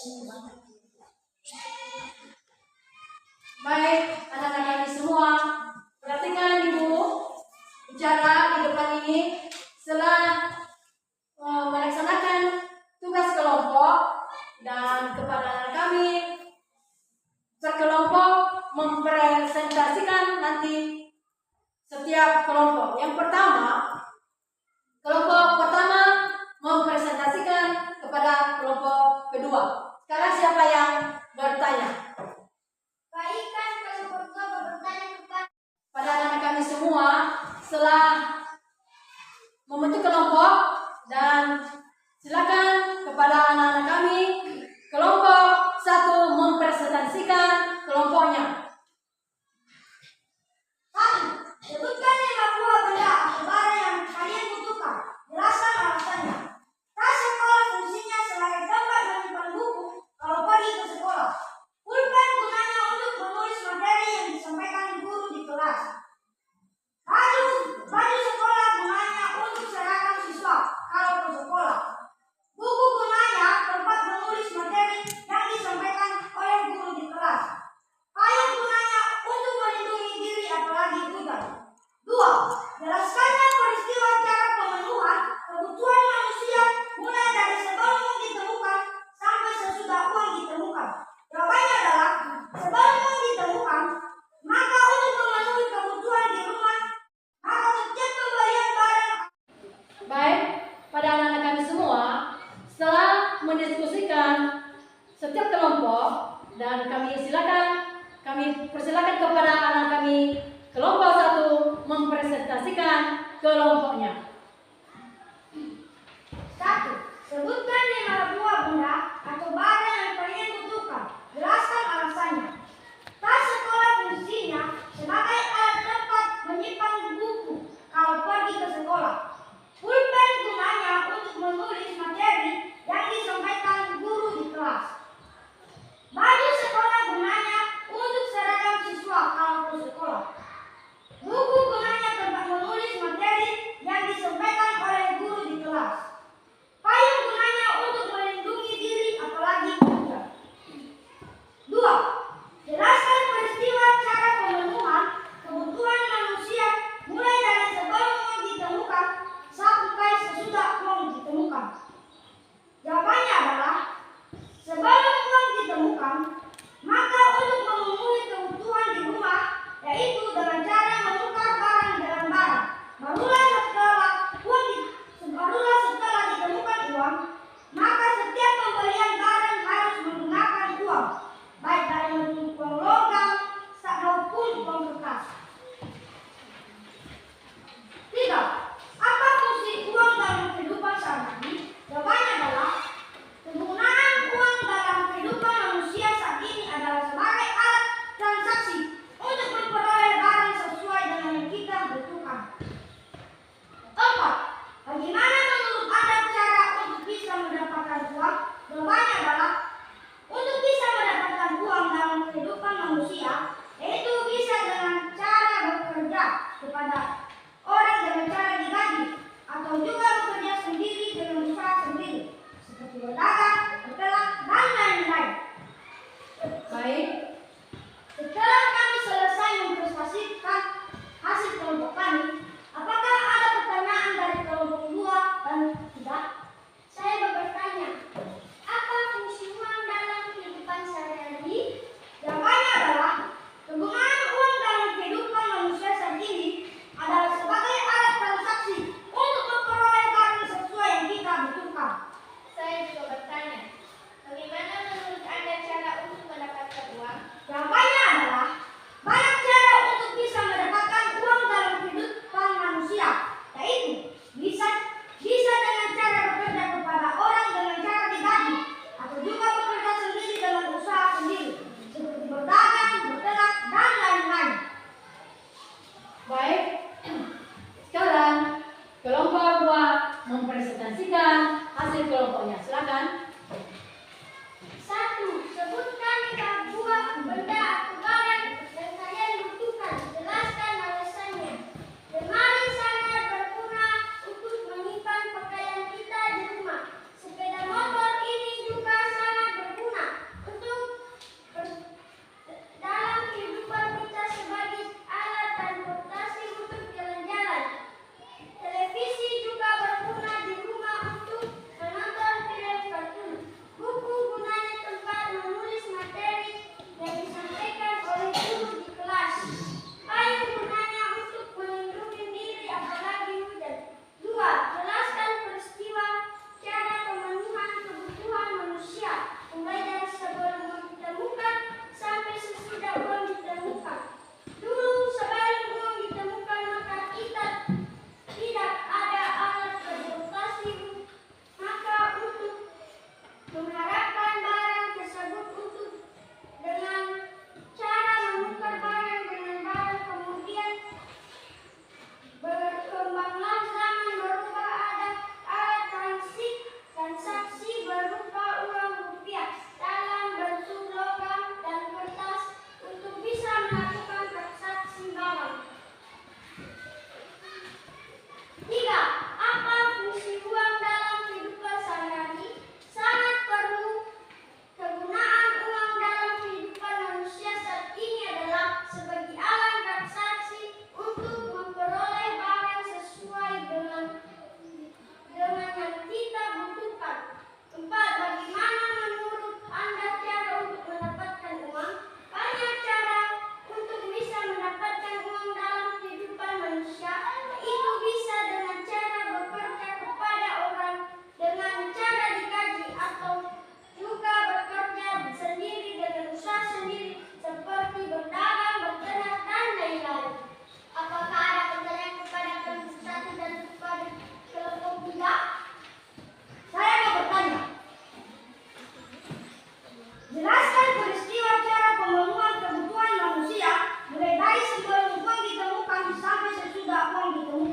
Baik, anak-anak kami semua, perhatikan Ibu bicara di depan ini setelah melaksanakan tugas kelompok dan kepada anak kami berkelompok mempresentasikan nanti setiap kelompok. Yang pertama, kelompok pertama mempresentasikan kepada kelompok kedua. Sekarang siapa yang bertanya? Baikkan kelompok kedua bertanya Pada anak-anak kami semua, setelah membentuk kelompok dan silakan kepada anak-anak kami kelompok satu mempresentasikan kelompoknya. Sebutkan 5 buah benda atau barang yang kalian butuhkan. Jelaskan alasannya. Tas sekolah fungsinya sebagai tempat menyimpan buku kalau pergi ke sekolah. Pulpen gunanya untuk menulis materi yang disampaikan guru di kelas. Baju sekolah gunanya untuk seragam siswa kalau ke sekolah. Buku gunanya tempat menulis materi yang disampaikan oleh guru di kelas. Payung gunanya untuk melindungi diri apalagi hujan. 2. Jelaskannya peristiwa cara pemenuhan kebutuhan manusia mulai dari sebelum uang ditemukan sampai sesudah uang ditemukan. Jawabannya adalah sebelum uang ditemukan, maka untuk memenuhi kebutuhan di rumah, maka setiap pembelian barang. Baik, pada anak-anak kami semua, setelah mendiskusikan setiap kelompok dan kami persilakan kepada anak kami kelompok satu mempresentasikan kelompoknya. 1. Sebutkan 5 buah benda atau barang yang kalian butuhkan. Jelaskan alasannya. Tas sekolah fungsinya sebagai alat tempat menyimpan buku kalau pergi ke sekolah. Pulpen gunanya untuk menulis materi yang disampaikan guru di kelas. Baju sekolah gunanya untuk seragam siswa kalau ke sekolah. Buku gunanya tempat menulis materi yang disampaikan oleh guru di kelas. Payung gunanya untuk melindungi diri apalagi hujan. 2. Jelaskan peristiwa cara pemenuhan kebutuhan manusia mulai dari sebelum uang ditemukan sampai sesudah uang ditemukan. Jawabannya adalah sebelum uang ditemukan, maka untuk memenuhi kebutuhan di rumah, yaitu dengan cara menukar barang dengan barang. Barulah setelah ditemukan uang, maka setiap pembelian barang harus menggunakan uang, baik dalam bentuk uang logam maupun uang kertas. 3. Apa fungsi uang dalam kehidupan sehari-hari? Jawabannya adalah penggunaan uang dalam kehidupan manusia saat ini adalah sebagai alat transaksi untuk memperoleh barang sesuai dengan yang kita butuhkan. 4. Bagaimana menurut Anda cara untuk bisa mendapatkan uang? Jawabannya adalah untuk bisa mendapatkan uang dalam kehidupan manusia, yaitu bisa dengan cara bekerja kepada orang dengan cara digaji, atau juga bekerja sendiri dengan usaha sendiri, seperti berdagang, bertelak, dan lain-lain. Baik, Setelah kami selesai mempresentasikan hasil kelompok kami, apakah ada pertanyaan dari kelompok 2 dan 3? Saya bertanya, apa fungsi uang dalam kehidupan sehari-hari? Jawabannya adalah penggunaan uang dalam kehidupan manusia saat ini adalah sebagai alat transaksi untuk memperoleh barang sesuai yang kita butuhkan. Saya juga bertanya, bagaimana menurut Anda cara untuk mendapatkan uang? Jawabannya adalah banyak cara untuk bisa mendapatkan uang dalam kehidupan manusia, yaitu bisa dengan cara bekerja kepada orang dengan cara digaji, atau juga bekerja sendiri dengan usaha sendiri, seperti berdagang, bertelak, dan lain-lain. baik. Sekarang kelompok 2 mempresentasikan hasil kelompoknya. Silakan. 1. Sebutkan 5 buah benda atau barang yang kalian butuhkan. Jelaskan alasannya. Lemari sangat berguna untuk menyimpan pakaian kita di rumah. Sepeda motor ini juga sangat berguna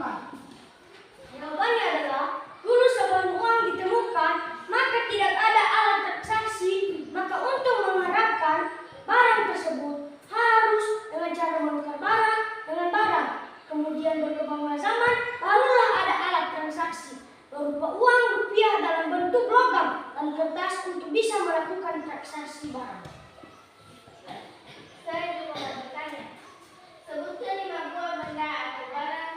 ditemukan? Jawabannya adalah, dulu sebelum uang ditemukan, maka tidak ada alat transaksi, maka untuk mengharapkan barang tersebut harus dengan cara menukar barang dengan barang. Kemudian berkembanglah zaman, barulah ada alat transaksi berupa uang rupiah dalam bentuk logam dan kertas untuk bisa melakukan transaksi barang. Saya juga bertanya, sebutkan 5 buah benda atau barang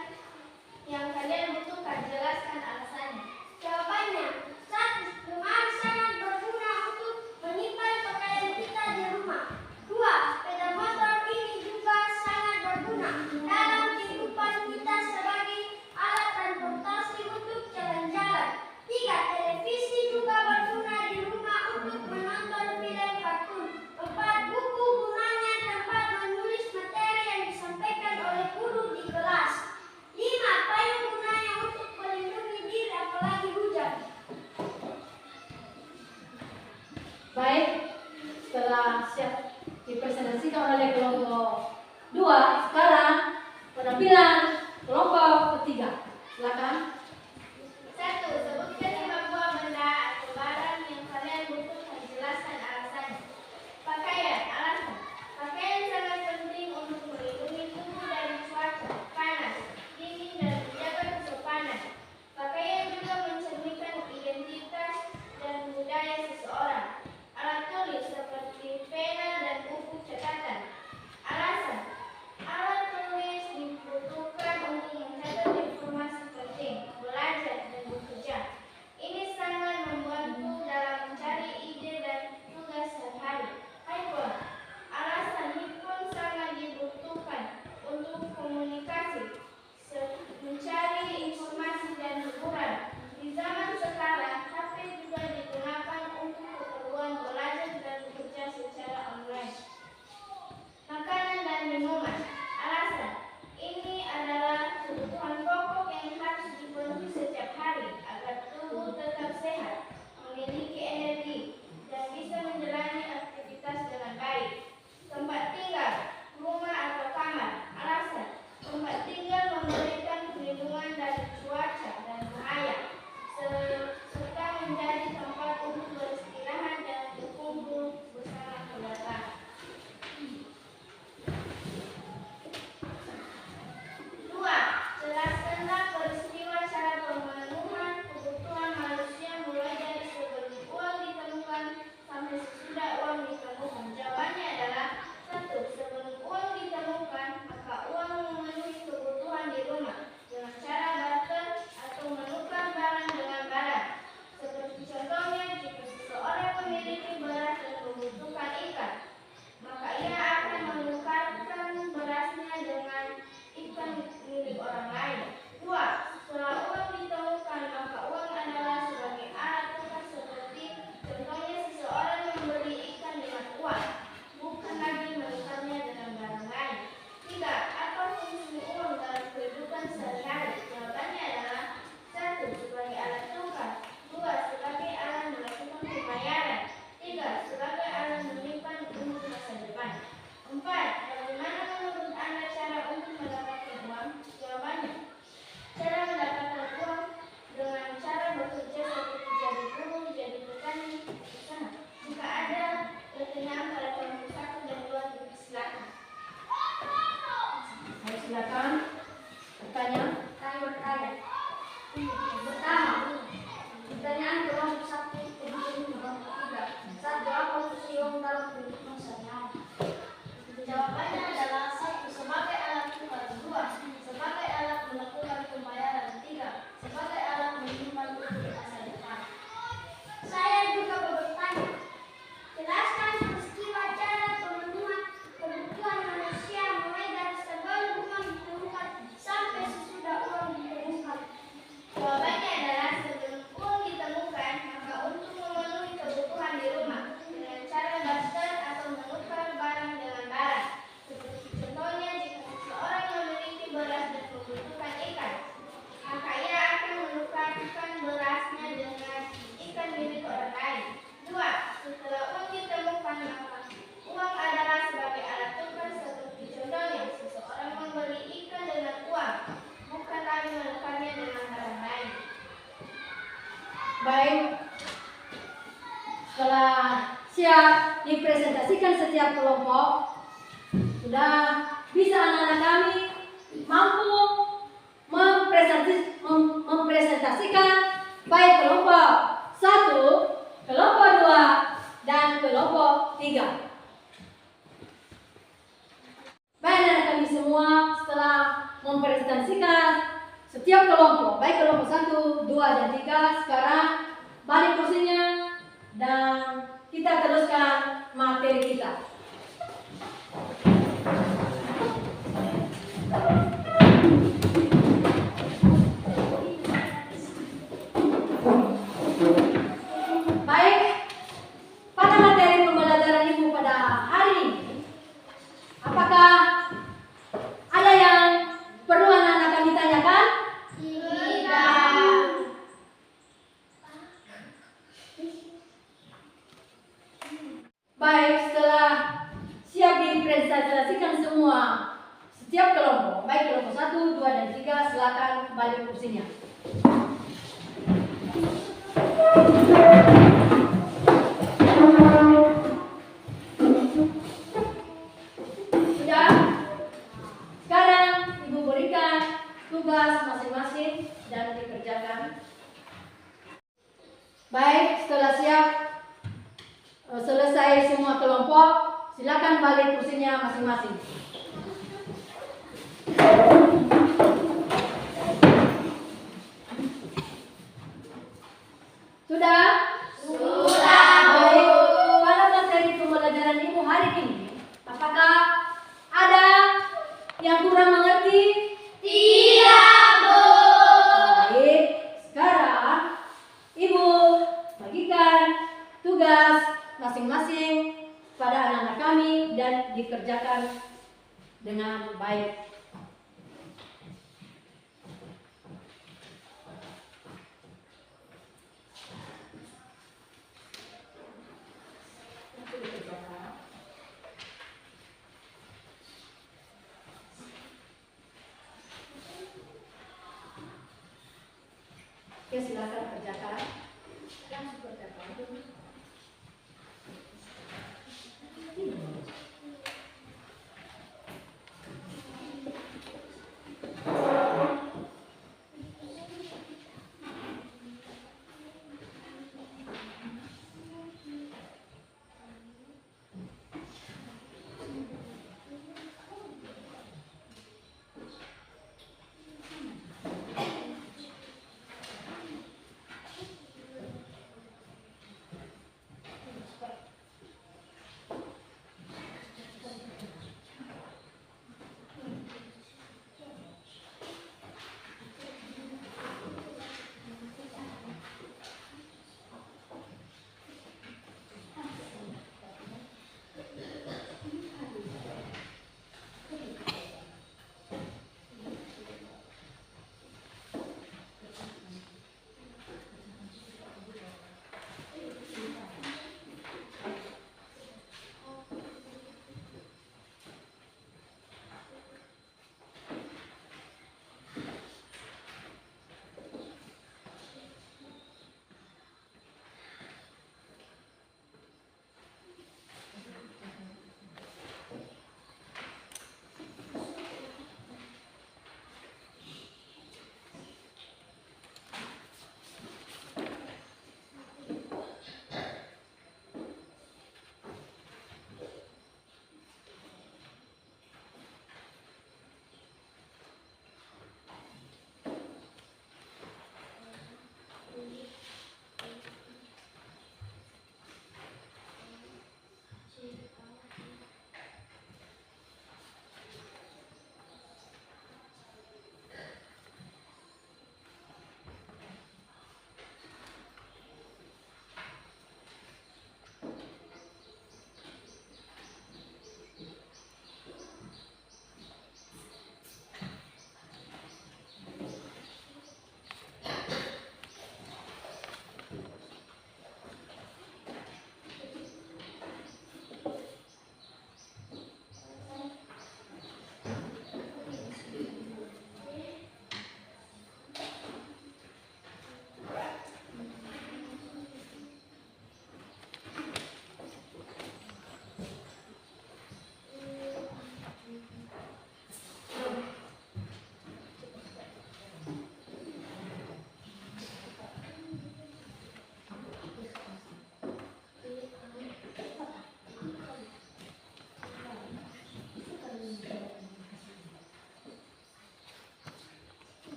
yang kalian butuhkan, jelaskan alasannya. Jawabannya, 1. Lemari sangat berguna untuk menyimpan pakaian kita di rumah. 2. Sepeda motor ini juga sangat berguna dalam kehidupan kita sebagai alat transportasi untuk jalan-jalan. 3. Televisi juga berguna di rumah untuk menonton film kartun. 4. Buku gunanya tempat menulis materi yang disampaikan oleh guru di kelas. 5. Payung gunanya untuk melindungi diri apalagi hujan. Baik, setelah siap dipresentasikan oleh kelompok 2, sekarang penampilan kelompok ketiga. Silakan. 1. Sebutkan 5 buah benda atau barang yang kalian butuhkan, jelaskan alasannya. Pakaian, alasan. Pakaian sangat penting untuk melindungi tubuh dari cuaca, panas, dingin, dan menjaga kesopanan. Pakaian juga mencerminkan identitas dan budaya seseorang. Alat tulis seperti pena dan buku catatan. Alasan. Alat tulis dibutuhkan untuk mencatat informasi penting, belajar, dan bekerja. Ini sangat membantu dalam mencari ide dan tugas sehari-hari. Handphone. Alasan handphone sangat dibutuhkan untuk komunikasi, mencari informasi dan hiburan. Di zaman sekarang, HP juga digunakan untuk keperluan belajar dan bekerja secara online. Makanan dan minuman. Alasan. Ini adalah kebutuhan pokok yang harus dipenuhi setiap hari agar tubuh tetap sehat, memiliki energi, dan bisa menjalani aktivitas dengan baik. Tempat tinggal, rumah atau kamar. Alasan. Tempat tinggal memberikan perlindungan dari cuaca dan bahaya, serta menjadi tempat untuk beristirahat dan berkumpul bersama keluarga. 2. Jelaskanlah peristiwa cara pemenuhan kebutuhan manusia mulai dari sebelum uang ditemukan sampai sesudah uang ditemukan. Jawabannya adalah 1. Sebelum uang ditemukan, maka uang memenuhi kebutuhan siap dipresentasikan setiap kelompok, sudah bisa anak-anak kami mampu mempresentasikan baik kelompok 1, kelompok 2, dan kelompok 3. Baik anak kami semua, setelah mempresentasikan setiap kelompok, baik kelompok 1, 2, dan 3, sekarang balik kursinya dan kita teruskan materi kita. Baik, pada materi pembelajaran Ibu pada hari ini, apakah ada yang perlu anak-anak kami tanyakan? Tidak. Baik, setelah siap dipresentasikan semua setiap kelompok, baik kelompok 1, 2, dan 3, silakan kembali ke kursinya. Sudah? Sekarang Ibu berikan tugas masing-masing dan dikerjakan. Baik, setelah siap selesai semua kelompok, silakan balik kursinya masing-masing. Sudah? Sudah. Baik, pada materi pembelajaran Ibu hari ini, apakah ada yang kurang mengerti? Tidak, Bu. Baik, sekarang Ibu bagikan tugas masing-masing pada anak-anak kami dan dikerjakan dengan baik. Oke, silakan kerjakan. Langsung kerjakan.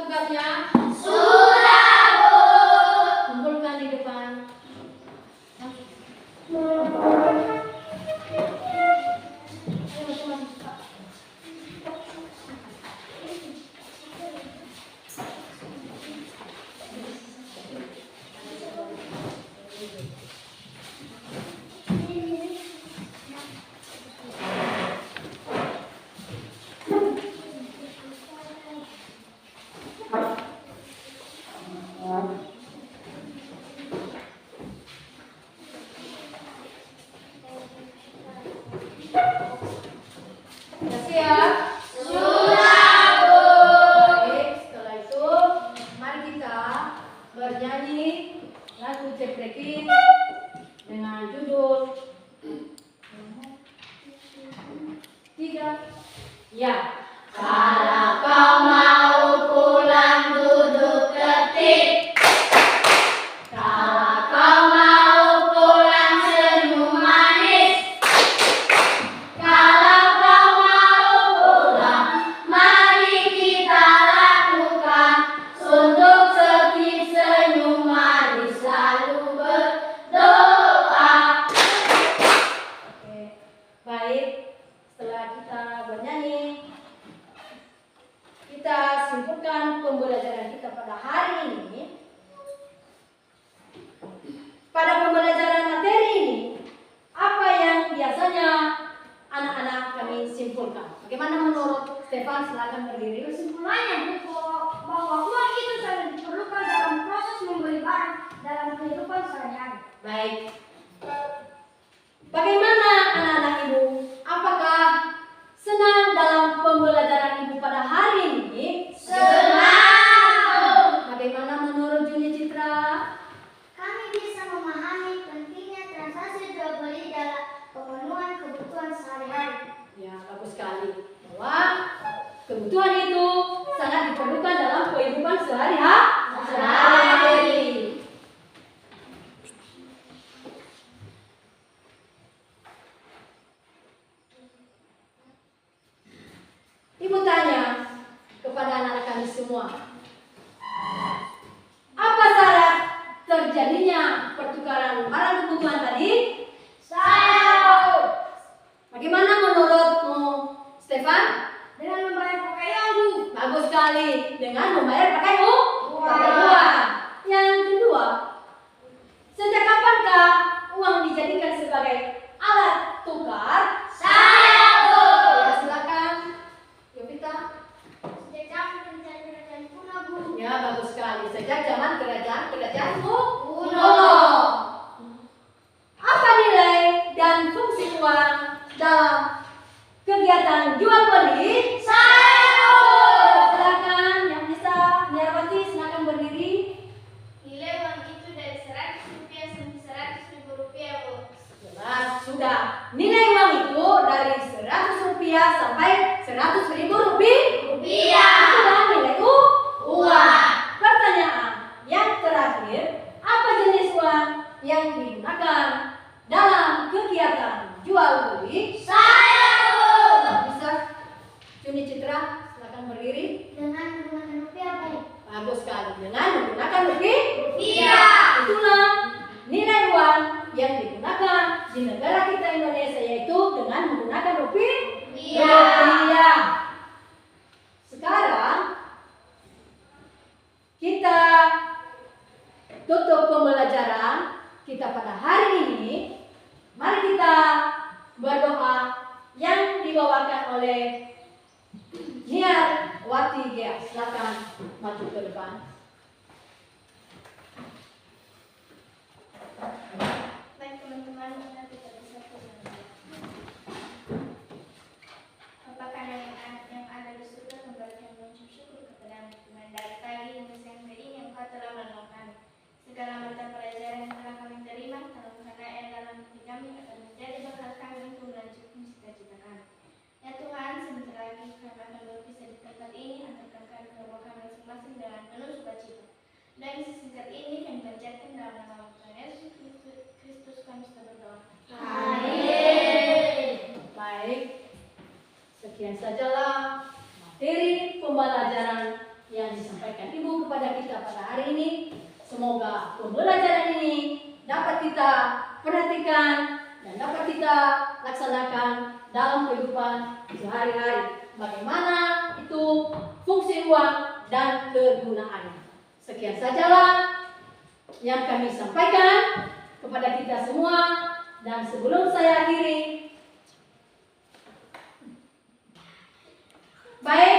tugasnya? Sudah, Bu. Kumpulkan di depan. Sudah siap? Sudah, Bu. Baik, setelah itu mari kita bernyanyi lagu Ceprekin dengan judul 3. Ya. Kalau kau mau pulang duduk ketik. Kalau kau mau pulang senyum manis. Kalau kau mau pulang, mari kita lakukan. Untuk setiap senyum manis selalu berdoa. Oke. Baik, setelah kita bernyanyi, kita simpulkan pembelajaran kita pada hari ini. Pada pembelajaran materi ini, apa yang biasanya anak-anak kami simpulkan? Bagaimana menurut Stefan? Silakan berdiri. Kesimpulannya, Bu, bahwa uang itu sangat diperlukan dalam proses membeli barang dalam kehidupan sehari-hari. Baik. Bagaimana anak-anak ibu? Apakah senang dalam pembelajaran ibu pada hari ini? Senang. Bagaimana menurut Juni Citra? Kami bisa memahami pentingnya transaksi jual beli dalam pemenuhan kebutuhan sehari-hari. Ya, bagus sekali. Bahwa kebutuhan itu sangat diperlukan dalam kehidupan sehari-hari. Ibu tanya kepada anak-anak kami semua, apa syarat terjadinya pertukaran barang kebutuhan tadi? Saya. Bagaimana menurutmu, Stefan? Dengan membayar pakai uang, Bu. Bagus sekali, dengan membayar pakai uang. Yang kedua, sejak kapankah uang dijadikan sebagai alat tukar? Saya, Bu. Ya, silakan, Yovita. Sejak zaman kerajaan kuno, Bu. Ya, bagus sekali. Sejak zaman kerajaan Kuno. Apa nilai dan fungsi uang dalam kegiatan jual beli? Saya, Bu. Silakan yang bisa, Niarwati, silakan berdiri. Nilai uang itu dari 100 rupiah sampai 100.000 rupiah, Bu. Jelas, sudah. Nilai uang itu dari 100 rupiah sampai 100.000 Rupiah. Itulah nilai Uang. Pertanyaan yang terakhir, apa jenis uang yang digunakan dalam kegiatan jual beli? Saya, Bu. Bisa, Juni Citra, silakan berdiri. Dengan menggunakan rupiah, Bu. Bagus sekali. Dengan menggunakan Rupiah. Itulah nilai uang yang digunakan di negara kita Indonesia, yaitu dengan menggunakan rupiah. Sekarang kita tutup pembelajaran kita pada hari ini. Mari kita berdoa yang dibawakan oleh Niarwati Gea. Silakan maju ke depan. Baik teman-teman, kita bisa belajar. Apakah yang ada di surga memberikan mengucap syukur kepada Tuhan dari pagi hingga siang hari ini Engkau telah menolong kami. Segala macam pelajaran yang telah kami terima, tanamkanlah yang dalam hati kami akan menjadi bekal kami untuk melanjutkan cita-cita kami. Ya Tuhan, sebentar lagi kami akan berpisah di tempat ini, antarkan kami ke rumah kami masing-masing dengan penuh sukacita. Dan sesingkat ini kami panjatkan dalam nama Tuhan Yesus Kristus kami sudah berdoa. Amin. Baik, sekian sajalah materi pembelajaran yang disampaikan Ibu kepada kita pada hari ini. Semoga pembelajaran ini dapat kita perhatikan dan dapat kita laksanakan dalam kehidupan sehari-hari. Bagaimana itu fungsi uang dan kegunaannya. Sekian sajalah yang kami sampaikan kepada kita semua. Dan sebelum saya akhiri, baik